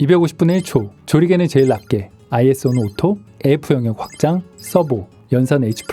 250분의 1초, 조리개는 제일 낮게, ISO는 오토, AF 영역 확장, 서보, 연산 H+,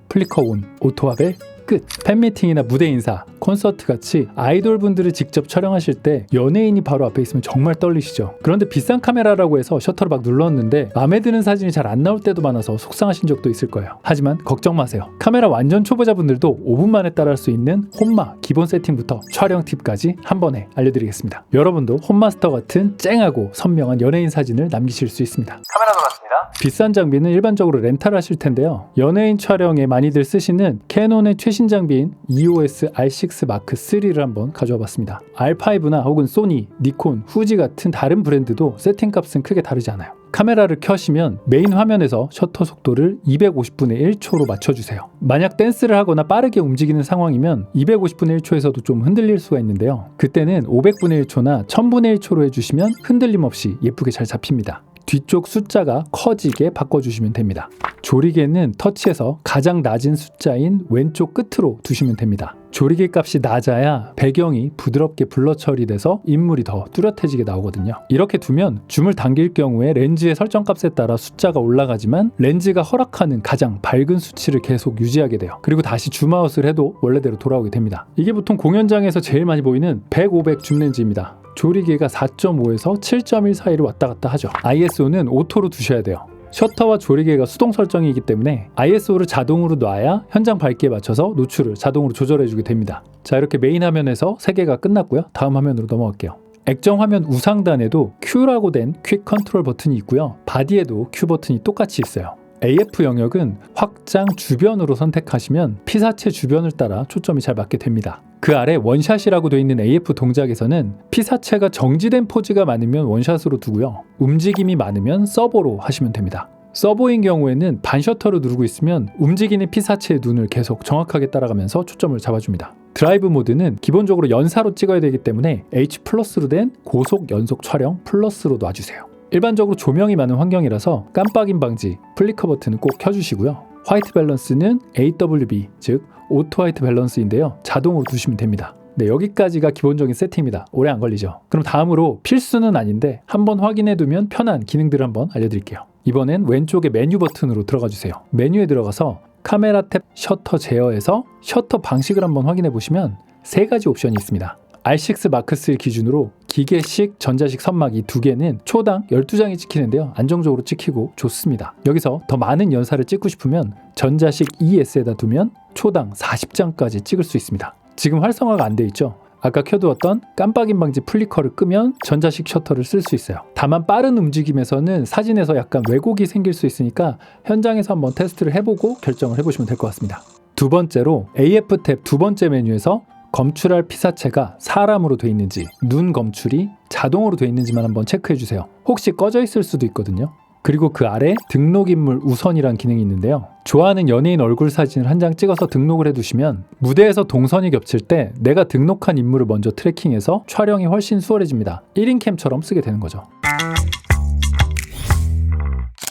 플리커 온, 오토화벨, 끝. 팬미팅이나 무대 인사, 콘서트 같이 아이돌 분들을 직접 촬영하실 때 연예인이 바로 앞에 있으면 정말 떨리시죠. 그런데 비싼 카메라라고 해서 셔터를 막 눌렀는데 마음에 드는 사진이 잘 안 나올 때도 많아서 속상하신 적도 있을 거예요. 하지만 걱정 마세요. 카메라 완전 초보자분들도 5분 만에 따라할 수 있는 홈마 기본 세팅부터 촬영 팁까지 한 번에 알려드리겠습니다. 여러분도 홈마스터 같은 쨍하고 선명한 연예인 사진을 남기실 수 있습니다. 카메라도 같습니다. 비싼 장비는 일반적으로 렌탈 하실 텐데요. 연예인 촬영에 많이들 쓰시는 캐논의 최신 장비인 EOS R6 마크 3를 한번 가져와 봤습니다. R5나 혹은 소니, 니콘, 후지 같은 다른 브랜드도 세팅값은 크게 다르지 않아요. 카메라를 켜시면 메인 화면에서 셔터 속도를 250분의 1초로 맞춰주세요. 만약 댄스를 하거나 빠르게 움직이는 상황이면 250분의 1초에서도 좀 흔들릴 수가 있는데요. 그때는 500분의 1초나 1000분의 1초로 해주시면 흔들림 없이 예쁘게 잘 잡힙니다. 뒤쪽 숫자가 커지게 바꿔주시면 됩니다. 조리개는 터치에서 가장 낮은 숫자인 왼쪽 끝으로 두시면 됩니다. 조리개 값이 낮아야 배경이 부드럽게 블러 처리돼서 인물이 더 뚜렷해지게 나오거든요. 이렇게 두면 줌을 당길 경우에 렌즈의 설정값에 따라 숫자가 올라가지만 렌즈가 허락하는 가장 밝은 수치를 계속 유지하게 돼요. 그리고 다시 줌아웃을 해도 원래대로 돌아오게 됩니다. 이게 보통 공연장에서 제일 많이 보이는 100, 500 줌 렌즈입니다. 조리개가 4.5에서 7.1 사이를 왔다 갔다 하죠. ISO는 오토로 두셔야 돼요. 셔터와 조리개가 수동 설정이기 때문에 ISO를 자동으로 놔야 현장 밝기에 맞춰서 노출을 자동으로 조절해주게 됩니다. 자, 이렇게 메인 화면에서 3개가 끝났고요. 다음 화면으로 넘어갈게요. 액정 화면 우상단에도 Q라고 된 퀵 컨트롤 버튼이 있고요. 바디에도 Q 버튼이 똑같이 있어요. AF 영역은 확장 주변으로 선택하시면 피사체 주변을 따라 초점이 잘 맞게 됩니다. 그 아래 원샷이라고 되어 있는 AF 동작에서는 피사체가 정지된 포즈가 많으면 원샷으로 두고요. 움직임이 많으면 서버로 하시면 됩니다. 서버인 경우에는 반셔터를 누르고 있으면 움직이는 피사체의 눈을 계속 정확하게 따라가면서 초점을 잡아줍니다. 드라이브 모드는 기본적으로 연사로 찍어야 되기 때문에 H+로 된 고속 연속 촬영 플러스로 놔주세요. 일반적으로 조명이 많은 환경이라서 깜빡임 방지, 플리커 버튼은 꼭 켜주시고요. 화이트 밸런스는 AWB, 즉 오토 화이트 밸런스인데요. 자동으로 두시면 됩니다. 네, 여기까지가 기본적인 세팅입니다. 오래 안 걸리죠. 그럼 다음으로 필수는 아닌데 한번 확인해두면 편한 기능들을 한번 알려드릴게요. 이번엔 왼쪽에 메뉴 버튼으로 들어가 주세요. 메뉴에 들어가서 카메라 탭 셔터 제어에서 셔터 방식을 한번 확인해 보시면 3가지 옵션이 있습니다. R6 마크 3 기준으로 기계식, 전자식 선막 이 2개는 초당 12장이 찍히는데요. 안정적으로 찍히고 좋습니다. 여기서 더 많은 연사를 찍고 싶으면 전자식 ES에다 두면 초당 40장까지 찍을 수 있습니다. 지금 활성화가 안 돼 있죠? 아까 켜두었던 깜빡임 방지 플리커를 끄면 전자식 셔터를 쓸 수 있어요. 다만 빠른 움직임에서는 사진에서 약간 왜곡이 생길 수 있으니까 현장에서 한번 테스트를 해보고 결정을 해보시면 될 것 같습니다. 두 번째로 AF 탭 두 번째 메뉴에서 검출할 피사체가 사람으로 되어 있는지, 눈 검출이 자동으로 되어 있는지만 한번 체크해 주세요. 혹시 꺼져 있을 수도 있거든요. 그리고 그 아래 등록인물 우선이란 기능이 있는데요. 좋아하는 연예인 얼굴 사진을 한 장 찍어서 등록을 해두시면 무대에서 동선이 겹칠 때 내가 등록한 인물을 먼저 트래킹해서 촬영이 훨씬 수월해집니다. 1인 캠처럼 쓰게 되는 거죠.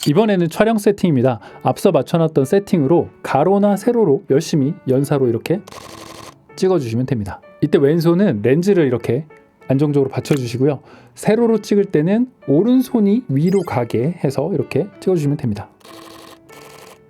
이번에는 촬영 세팅입니다. 앞서 맞춰놨던 세팅으로 가로나 세로로 열심히 연사로 이렇게 찍어주시면 됩니다. 이때 왼손은 렌즈를 이렇게 안정적으로 받쳐주시고요. 세로로 찍을 때는 오른손이 위로 가게 해서 이렇게 찍어주시면 됩니다.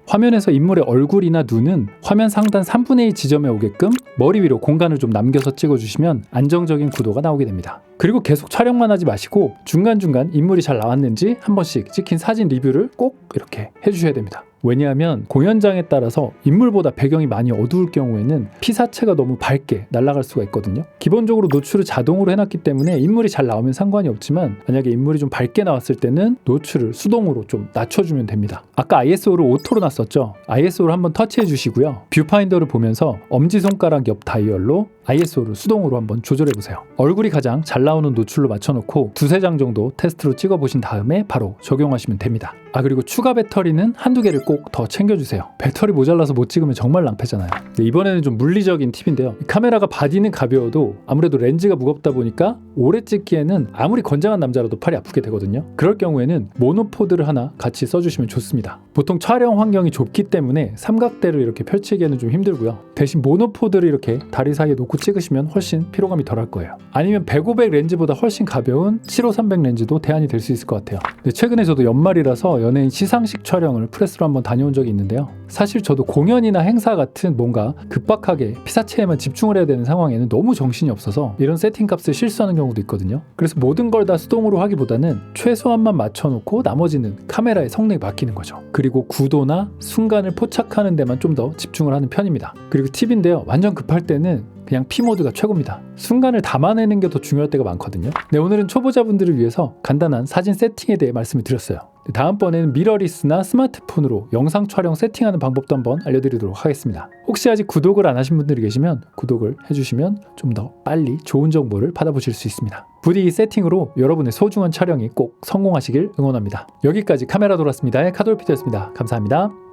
화면에서 인물의 얼굴이나 눈은 화면 상단 3분의 1 지점에 오게끔 머리 위로 공간을 좀 남겨서 찍어주시면 안정적인 구도가 나오게 됩니다. 그리고 계속 촬영만 하지 마시고 중간중간 인물이 잘 나왔는지 한 번씩 찍힌 사진 리뷰를 꼭 이렇게 해주셔야 됩니다. 왜냐하면 공연장에 따라서 인물보다 배경이 많이 어두울 경우에는 피사체가 너무 밝게 날아갈 수가 있거든요. 기본적으로 노출을 자동으로 해놨기 때문에 인물이 잘 나오면 상관이 없지만 만약에 인물이 좀 밝게 나왔을 때는 노출을 수동으로 좀 낮춰주면 됩니다. 아까 ISO를 오토로 놨었죠. ISO를 한번 터치해 주시고요. 뷰파인더를 보면서 엄지손가락 옆 다이얼로 ISO를 수동으로 한번 조절해 보세요. 얼굴이 가장 잘 나오는 노출로 맞춰놓고 2-3장 정도 테스트로 찍어보신 다음에 바로 적용하시면 됩니다. 그리고 추가 배터리는 한두 개를 꼭 더 챙겨주세요. 배터리 모자라서 못 찍으면 정말 낭패잖아요. 이번에는 좀 물리적인 팁인데요. 카메라가 바디는 가벼워도 아무래도 렌즈가 무겁다 보니까 오래 찍기에는 아무리 건장한 남자라도 팔이 아프게 되거든요. 그럴 경우에는 모노포드를 하나 같이 써주시면 좋습니다. 보통 촬영 환경이 좁기 때문에 삼각대를 이렇게 펼치기에는 좀 힘들고요. 대신 모노포드를 이렇게 다리 사이에 놓고 찍으시면 훨씬 피로감이 덜할 거예요. 아니면 100-500 렌즈보다 훨씬 가벼운 7-5-300 렌즈도 대안이 될 수 있을 것 같아요. 근데 최근에 저도 연말이라서 연예인 시상식 촬영을 프레스로 한번 다녀온 적이 있는데요. 사실 저도 공연이나 행사 같은 뭔가 급박하게 피사체에만 집중을 해야 되는 상황에는 너무 정신이 없어서 이런 세팅 값을 실수하는 경우도 있거든요. 그래서 모든 걸 다 수동으로 하기보다는 최소한만 맞춰놓고 나머지는 카메라의 성능에 맡기는 거죠. 그리고 구도나 순간을 포착하는 데만 좀 더 집중을 하는 편입니다. 그리고 팁인데요, 완전 급할 때는 그냥 P 모드가 최고입니다. 순간을 담아내는 게 더 중요할 때가 많거든요. 네, 오늘은 초보자분들을 위해서 간단한 사진 세팅에 대해 말씀을 드렸어요. 다음번에는 미러리스나 스마트폰으로 영상 촬영 세팅하는 방법도 한번 알려드리도록 하겠습니다. 혹시 아직 구독을 안 하신 분들이 계시면 구독을 해주시면 좀 더 빨리 좋은 정보를 받아보실 수 있습니다. 부디 이 세팅으로 여러분의 소중한 촬영이 꼭 성공하시길 응원합니다. 여기까지 카메라 돌았습니다의 카돌피디였습니다. 감사합니다.